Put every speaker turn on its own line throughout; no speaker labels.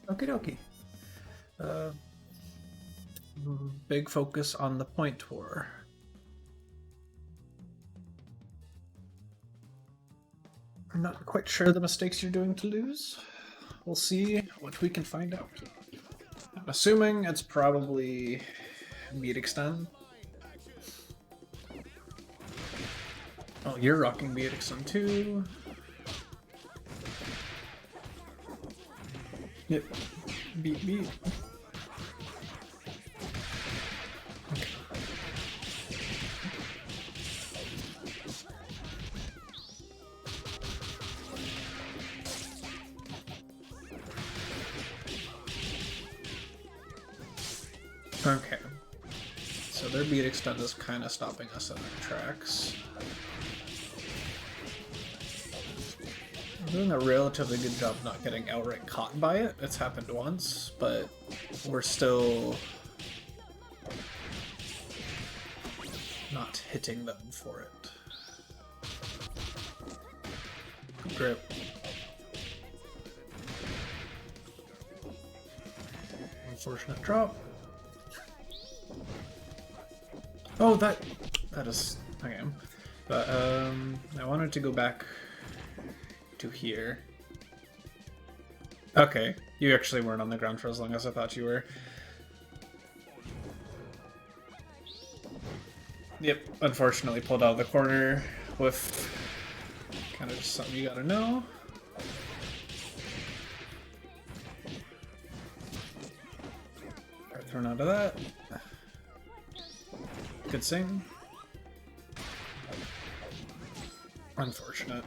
Okie dokie. Big focus on the point war. I'm not quite sure the mistakes you're doing to lose. We'll see what we can find out. I'm assuming it's probably meat extend. Oh, you're rocking meat extend too. Yep. Beat. Okay. So their beat extend is kind of stopping us in our tracks. I'm doing a relatively good job not getting outright caught by it. It's happened once, but we're still not hitting them for it. Grip. Unfortunate drop. Oh, that is okay. But I wanted to go back to here. Okay, you actually weren't on the ground for as long as I thought you were. Yep, unfortunately pulled out of the corner with kind of just something you gotta know. Got thrown out of that. Good sing. Unfortunate.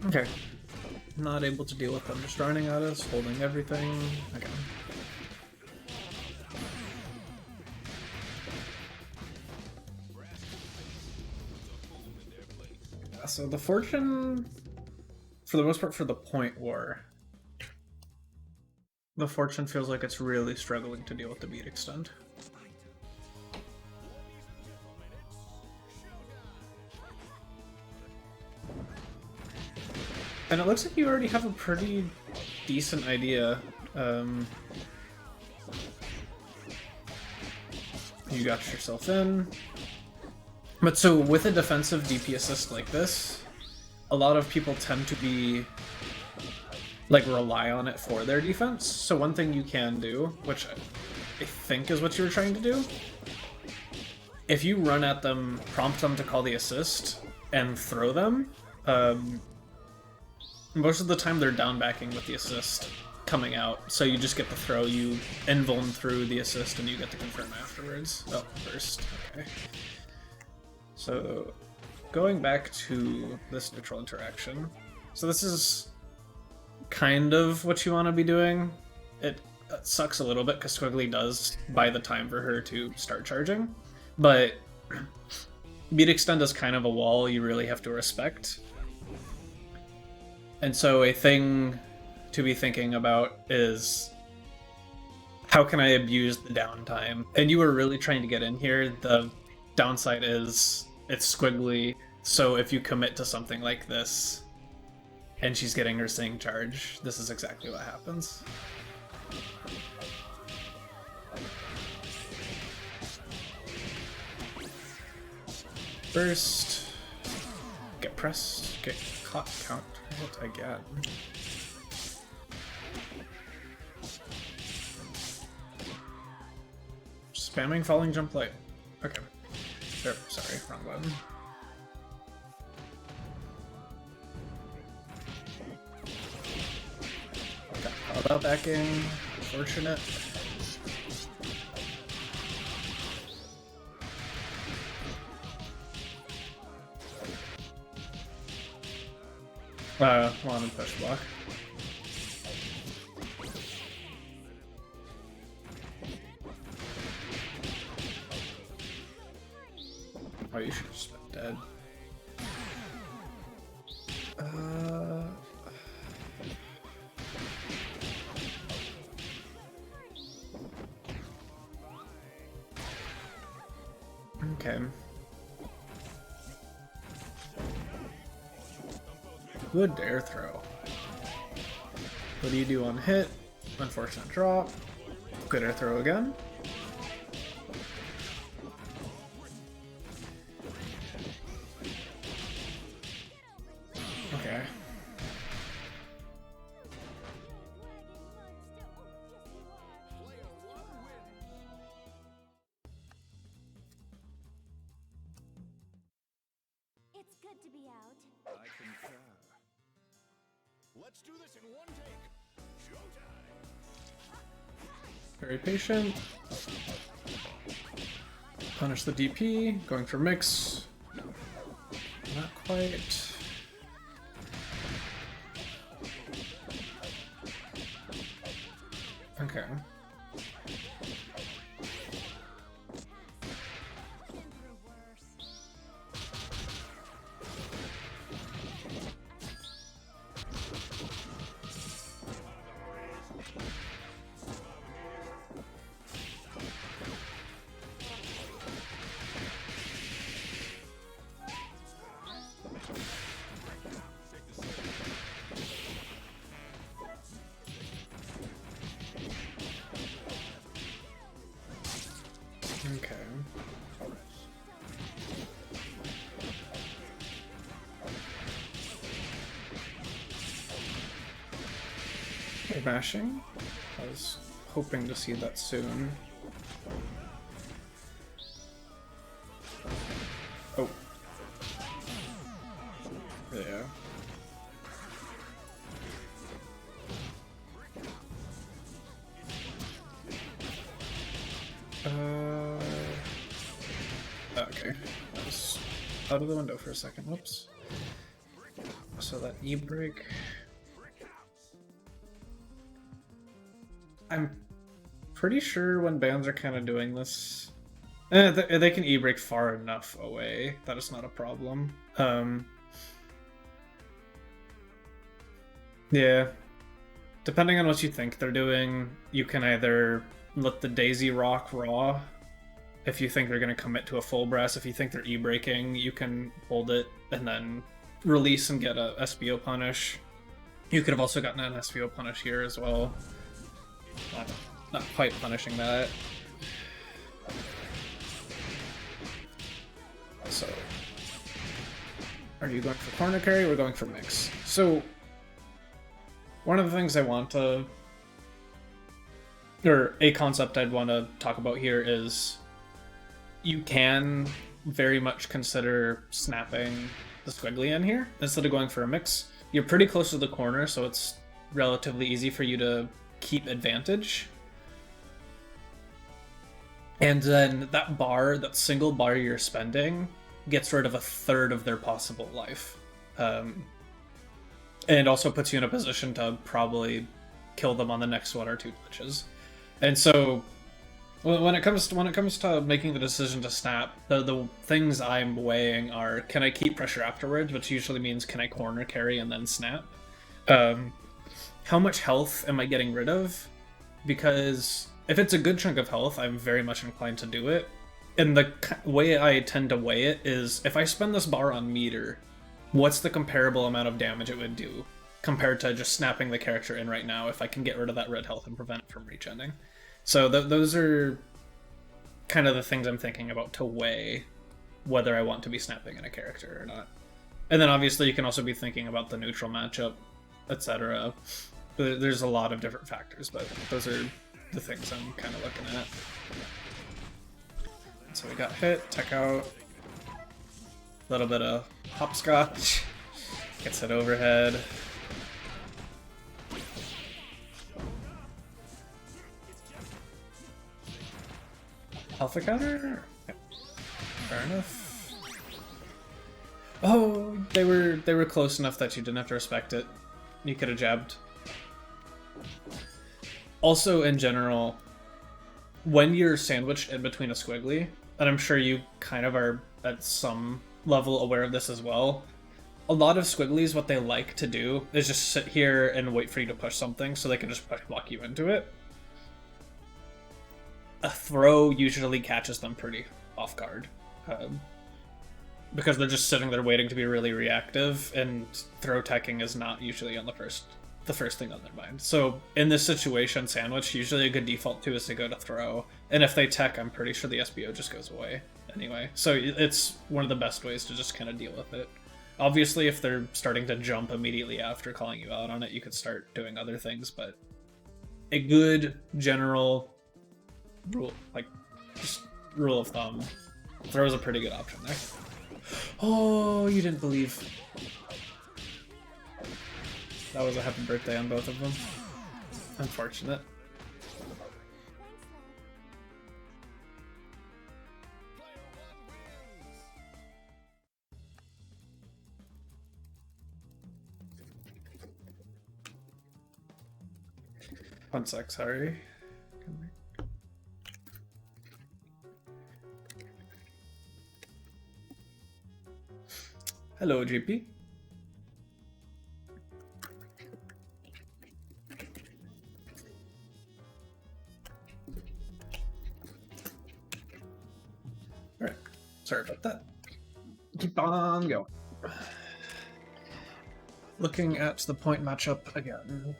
Okay. Not able to deal with them just running at us, holding everything. Okay. So the fortune, for the most part, for the point war, the fortune feels like it's really struggling to deal with the beat extend. And it looks like you already have a pretty decent idea. You got yourself in. But so with a defensive DP assist like this, a lot of people tend to be like rely on it for their defense. So one thing you can do, which I think is what you were trying to do, if you run at them, prompt them to call the assist, and throw them, most of the time they're down backing with the assist coming out, so you just get the throw, you invuln through the assist, and you get to confirm afterwards. Oh, first, okay. So, going back to this neutral interaction, so this is kind of what you want to be doing. It sucks a little bit because Squiggly does buy the time for her to start charging, but beat extend is kind of a wall you really have to respect. And so a thing to be thinking about is, how can I abuse the downtime? And you were really trying to get in here. The downside is it's Squiggly, so if you commit to something like this and she's getting her sing charge, this is exactly what happens. First, get pressed, get caught, count it again. Spamming falling jump light. Okay. Oh, sorry, wrong button. Got called out backing. Unfortunate. One and push block. Oh, you should have just been dead. Okay. Good air throw. What do you do on hit? Unfortunate drop. Good air throw again. Okay.
It's good to be out.
I concur. Let's do this in one take. Showtime.
Very patient. Punish the DP. Going for mix. Not quite. Okay. Okay. Hey, mashing. I was hoping to see that soon. Oh. Yeah. Okay. That was out of the window for a second. Whoops. So that E-break. I'm pretty sure when bands are kind of doing this, they can E-break far enough away that it's not a problem. Yeah. Depending on what you think they're doing, you can either let the Daisy rock raw if you think they're going to commit to a full brass. If you think they're E-breaking, you can hold it and then release and get a SBO punish. You could have also gotten an SBO punish here as well. Not quite punishing that. So, are you going for corner carry or going for mix? So, one of the things I want to, or a concept I'd want to talk about here is you can very much consider snapping the squiggly in here instead of going for a mix. You're pretty close to the corner, so it's relatively easy for you to keep advantage. And then that bar, that single bar you're spending, gets rid of a third of their possible life. And also puts you in a position to probably kill them on the next one or two touches. And so when it comes to making the decision to snap, the things I'm weighing are, can I keep pressure afterwards, which usually means can I corner carry and then snap? How much health am I getting rid of? Because if it's a good chunk of health, I'm very much inclined to do it. And the way I tend to weigh it is, if I spend this bar on meter, what's the comparable amount of damage it would do compared to just snapping the character in right now if I can get rid of that red health and prevent it from regening? So those are kind of the things I'm thinking about to weigh whether I want to be snapping in a character or not. And then obviously you can also be thinking about the neutral matchup, etc. There's a lot of different factors, but those are the things I'm kind of looking at. So we got hit, tech out, a little bit of hopscotch, gets it overhead. Alpha counter? Yep. Fair enough. Oh, they were close enough that you didn't have to respect it. You could have jabbed. Also, in general, when you're sandwiched in between a squiggly, and I'm sure you kind of are at some level aware of this as well, a lot of squigglies, what they like to do is just sit here and wait for you to push something so they can just push block you into it. A throw usually catches them pretty off guard. because they're just sitting there waiting to be really reactive, and throw teching is not usually on the first thing on their mind. So in this situation, sandwich, usually a good default too is to go to throw, and if they tech, I'm pretty sure the SBO just goes away anyway. So it's one of the best ways to just kind of deal with it. Obviously, if they're starting to jump immediately after calling you out on it, you could start doing other things, but a good general rule, like just rule of thumb, throw is a pretty good option there. Oh, you didn't believe. That was a happy birthday on both of them. Unfortunate. One sec, sorry. Hello, GP. Alright, sorry about that. Keep on going. Looking at the point matchup again.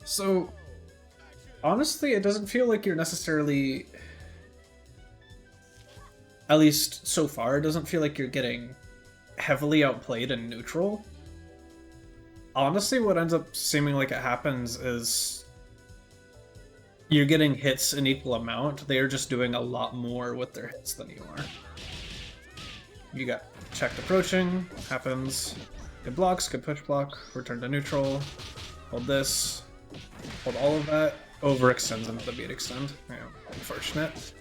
So, honestly, it doesn't feel like you're necessarily, at least so far, it doesn't feel like you're getting heavily outplayed in neutral. Honestly, what ends up seeming like it happens is you're getting hits in equal amount. They are just doing a lot more with their hits than you are. You got checked approaching, happens. Good blocks, good push block, return to neutral, hold this, hold all of that, overextends into the beat extend. Yeah, unfortunate.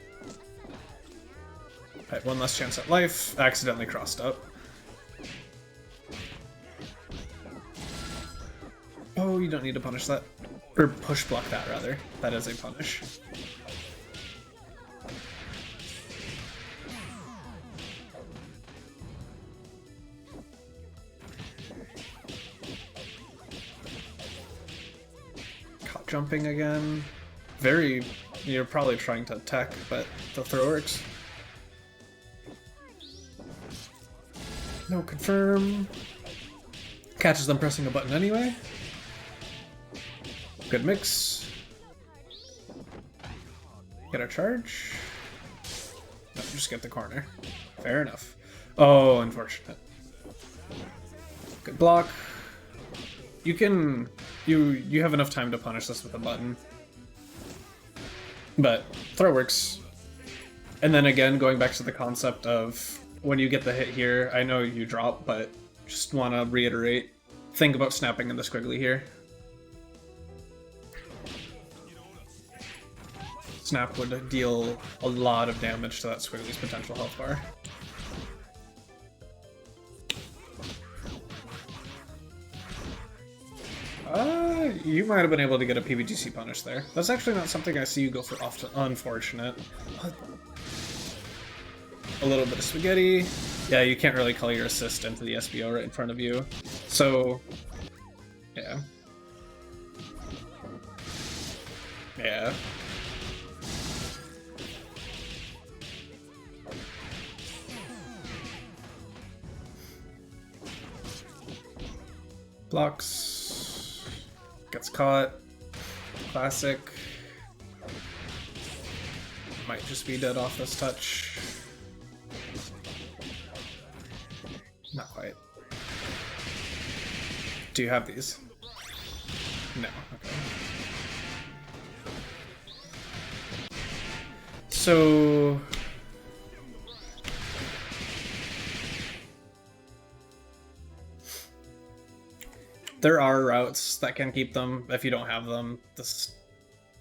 Alright, one less chance at life, accidentally crossed up. Oh, you don't need to punish that. Or push block that, rather. That is a punish. Caught jumping again. Very... You're probably trying to attack, but the throw works. No confirm. Catches them pressing a button anyway. Good mix. Get a charge. No, just get the corner. Fair enough. Oh, unfortunate. Good block. You can... You have enough time to punish this with a button. But throw works. And then again, going back to the concept of when you get the hit here, I know you drop, but just want to reiterate, think about snapping in the squiggly here. Snap would deal a lot of damage to that squiggly's potential health bar. You might have been able to get a PBGC punish there. That's actually not something I see you go for often. Unfortunate. A little bit of spaghetti. Yeah, you can't really call your assist into the SBO right in front of you. So, yeah. Yeah. Blocks. Gets caught. Classic. Might just be dead off this touch. Not quite. Do you have these? No. Okay. So... there are routes that can keep them if you don't have them. This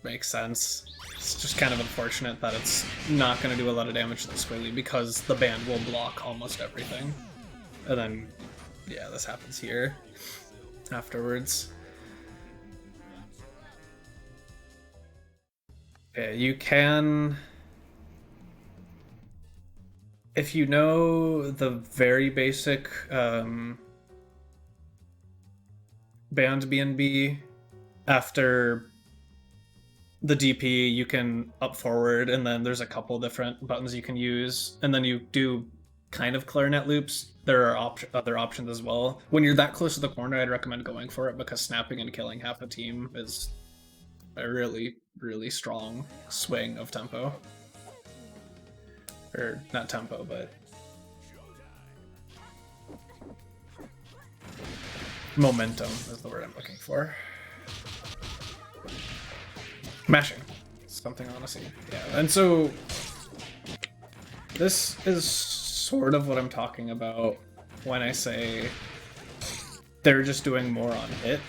makes sense. It's just kind of unfortunate that it's not going to do a lot of damage to the squiggly because the band will block almost everything. And then, yeah, this happens here afterwards. Yeah, you can... if you know the very basic band BNB, after the DP, you can up forward, and then there's a couple different buttons you can use, and then you do kind of clarinet loops. There are other options as well. When you're that close to the corner, I'd recommend going for it, because snapping and killing half a team is a really, really strong swing of tempo. Or not tempo, but momentum is the word I'm looking for. Mashing. Something I want to see. Yeah, and so this is sort of what I'm talking about when I say they're just doing more on hit.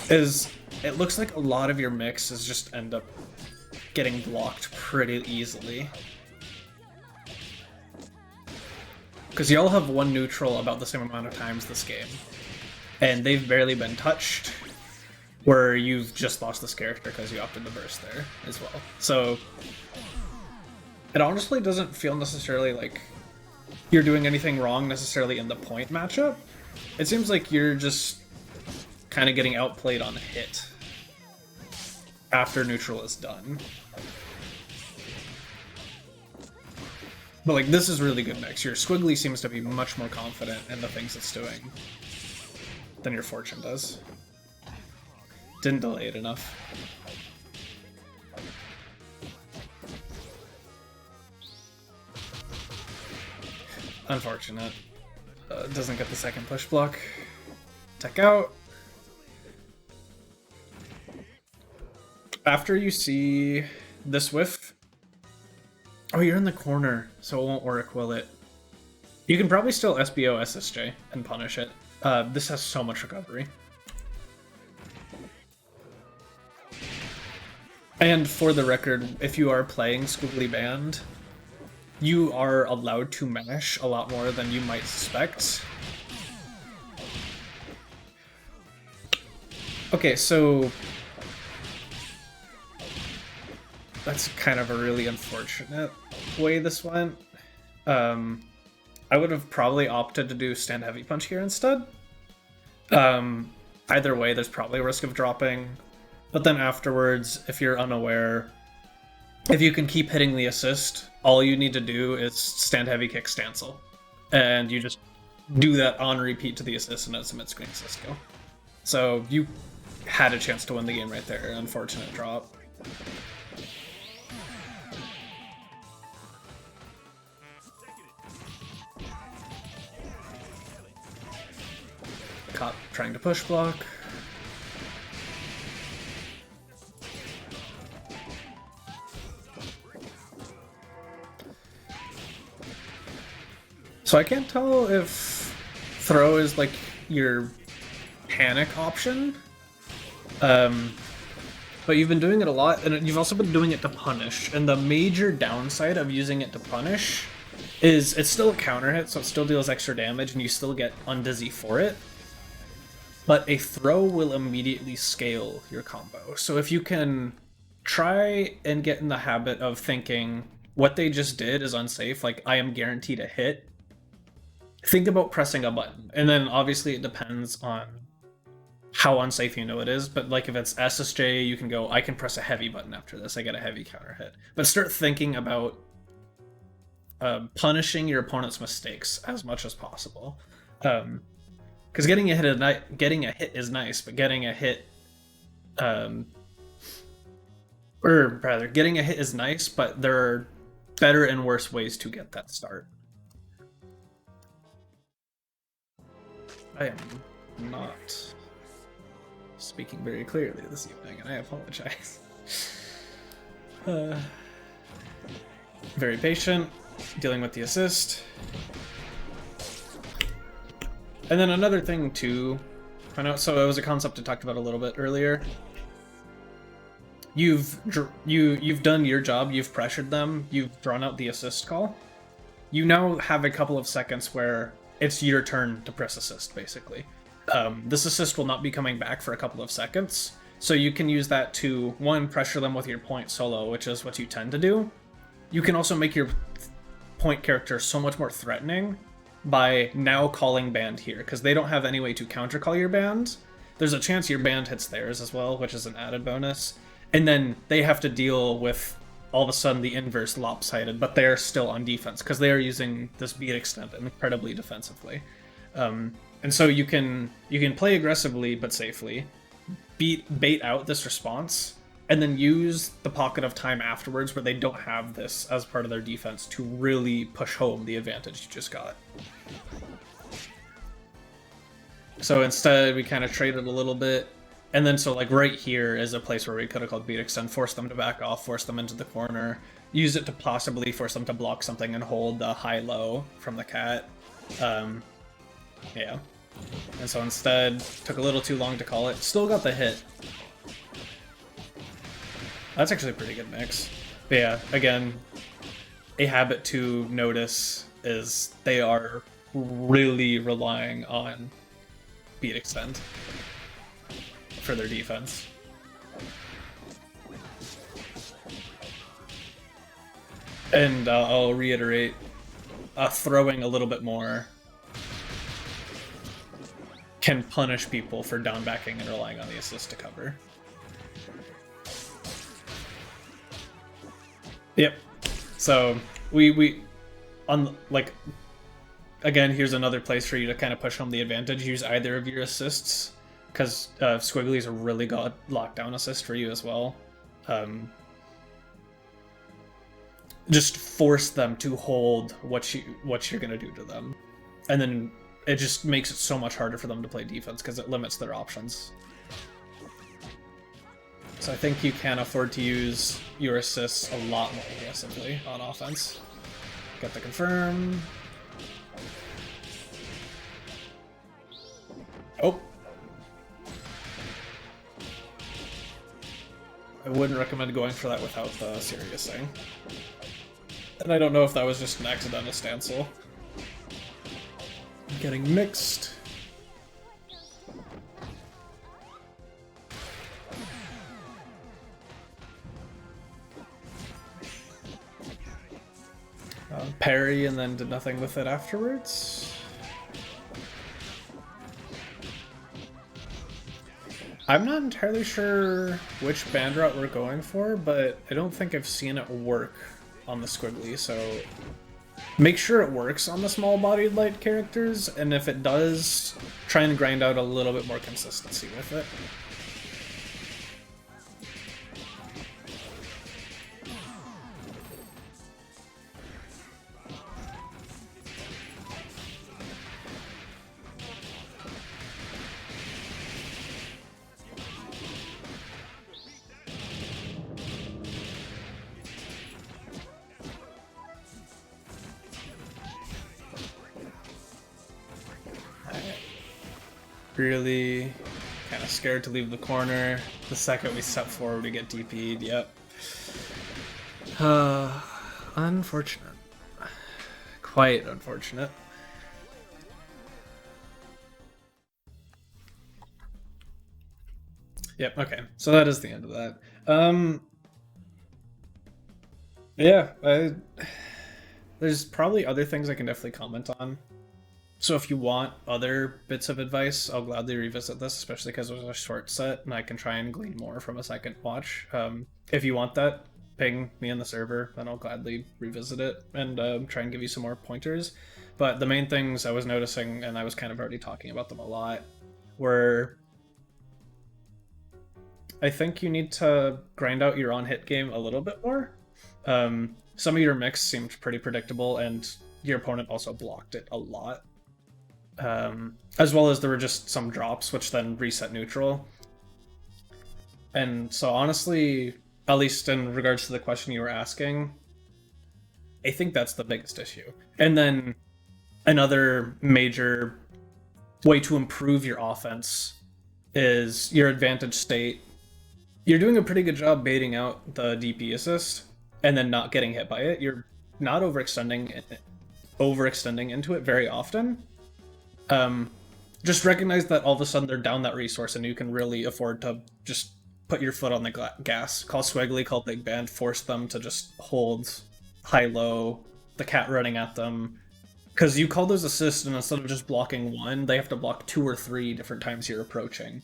Is it looks like a lot of your mixes just end up getting blocked pretty easily. Because y'all have one neutral about the same amount of times this game. And they've barely been touched, where you've just lost this character because you opted the burst there as well. So it honestly doesn't feel necessarily like you're doing anything wrong necessarily in the point matchup. It seems like you're just kind of getting outplayed on hit after neutral is done. But like, this is really good mix. Your Squiggly seems to be much more confident in the things it's doing than your Fortune does. Didn't delay it enough. Unfortunate. Doesn't get the second push block. Tech out. After you see this whiff... Oh, you're in the corner, so it won't work, will it? You can probably still SBO SSJ and punish it. This has so much recovery. And for the record, if you are playing Squiggly Band, you are allowed to mash a lot more than you might suspect. Okay, so that's kind of a really unfortunate way this went. I would have probably opted to do stand heavy punch here instead. Either way, there's probably a risk of dropping. But then afterwards, if you're unaware, if you can keep hitting the assist, all you need to do is stand heavy kick stancel. And you just do that on repeat to the assist and it's a mid-screen assist go. So you had a chance to win the game right there. Unfortunate drop. Caught trying to push block. So I can't tell if throw is like your panic option. But you've been doing it a lot, and you've also been doing it to punish. And the major downside of using it to punish is it's still a counter hit, so it still deals extra damage, and you still get undizzy for it. But a throw will immediately scale your combo. So if you can try and get in the habit of thinking, what they just did is unsafe, like I am guaranteed a hit, think about pressing a button. And then obviously it depends on how unsafe you know it is, but like if it's SSJ, you can go, I can press a heavy button after this, I get a heavy counter hit. But start thinking about punishing your opponent's mistakes as much as possible. Because getting a hit is nice, but getting a hit, or rather, getting a hit is nice, but there are better and worse ways to get that start. I am not speaking very clearly this evening, and I apologize. Very patient, dealing with the assist. And then another thing to find out, so it was a concept I talked about a little bit earlier. You've done your job, you've pressured them, you've drawn out the assist call. You now have a couple of seconds where it's your turn to press assist, basically. This assist will not be coming back for a couple of seconds, so you can use that to, one, pressure them with your point solo, which is what you tend to do. You can also make your point character so much more threatening by now calling band here, because they don't have any way to counter call your band. There's a chance your band hits theirs as well, which is an added bonus. And then they have to deal with all of a sudden the inverse lopsided, but they're still on defense because they are using this beat extent incredibly defensively. And so you can play aggressively but safely, bait out this response, and then use the pocket of time afterwards where they don't have this as part of their defense to really push home the advantage you just got. So instead, we kind of traded a little bit, and then so like right here is a place where we could have called beat extend, force them to back off, force them into the corner, use it to possibly force them to block something and hold the high-low from the cat. Yeah. And so instead, took a little too long to call it. Still got the hit. That's actually a pretty good mix. But yeah, again, a habit to notice is they are really relying on beat extend for their defense. And I'll reiterate, throwing a little bit more can punish people for down backing and relying on the assist to cover. Yep. So we on like again, here's another place for you to kind of push home the advantage. Use either of your assists because Squiggly's a really good lockdown assist for you as well. Just force them to hold what you're gonna do to them, and then it just makes it so much harder for them to play defense because it limits their options. So I think you can afford to use your assists a lot more aggressively on offense. Got the confirm. Oh. I wouldn't recommend going for that without the serious thing. And I don't know if that was just an accidental stancel. Getting mixed. Parry and then did nothing with it afterwards. I'm not entirely sure which band route we're going for, but I don't think I've seen it work on the Squiggly, so make sure it works on the small-bodied light characters, and if it does, try and grind out a little bit more consistency with it. Really kind of scared to leave the corner. The second we step forward, we get DP'd. Yep. Unfortunate. Quite unfortunate. Yep, okay. So that is the end of that. Yeah, there's probably other things I can definitely comment on. So if you want other bits of advice, I'll gladly revisit this, especially because it was a short set, and I can try and glean more from a second watch. If you want that, ping me in the server, and I'll gladly revisit it and try and give you some more pointers. But the main things I was noticing, and I was kind of already talking about them a lot, were I think you need to grind out your on-hit game a little bit more. Some of your mix seemed pretty predictable, and your opponent also blocked it a lot. As well as there were just some drops, which then reset neutral. And so honestly, at least in regards to the question you were asking, I think that's the biggest issue. And then another major way to improve your offense is your advantage state. You're doing a pretty good job baiting out the DP assist and then not getting hit by it. You're not overextending into it very often. Just recognize that all of a sudden they're down that resource and you can really afford to just put your foot on the gas. Call Squiggly, call Big Band, force them to just hold high-low, the cat running at them. Because you call those assists, and instead of just blocking one, they have to block 2 or 3 different times you're approaching.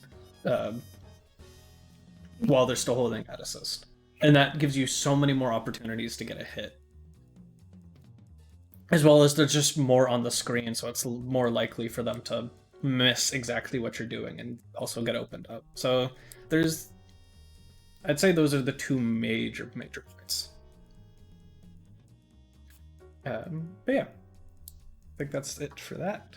while they're still holding that assist. And that gives you so many more opportunities to get a hit. As well as they're just more on the screen, so it's more likely for them to miss exactly what you're doing and also get opened up. So I'd say those are the two major points. But yeah, I think that's it for that.